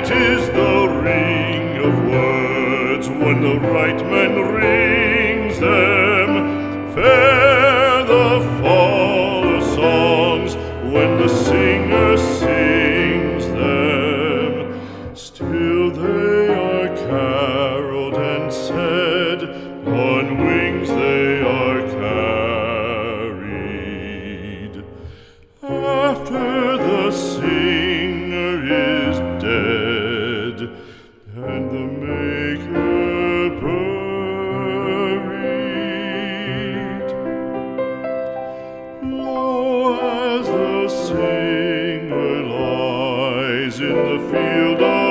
Sweet is the ring of words when the right man rings them. Fair the fall of songs when the singer sings them. Still they are caroled and said, on wings they are carried. After the singer is dead and the maker buried, lo, as the singer lies in the field of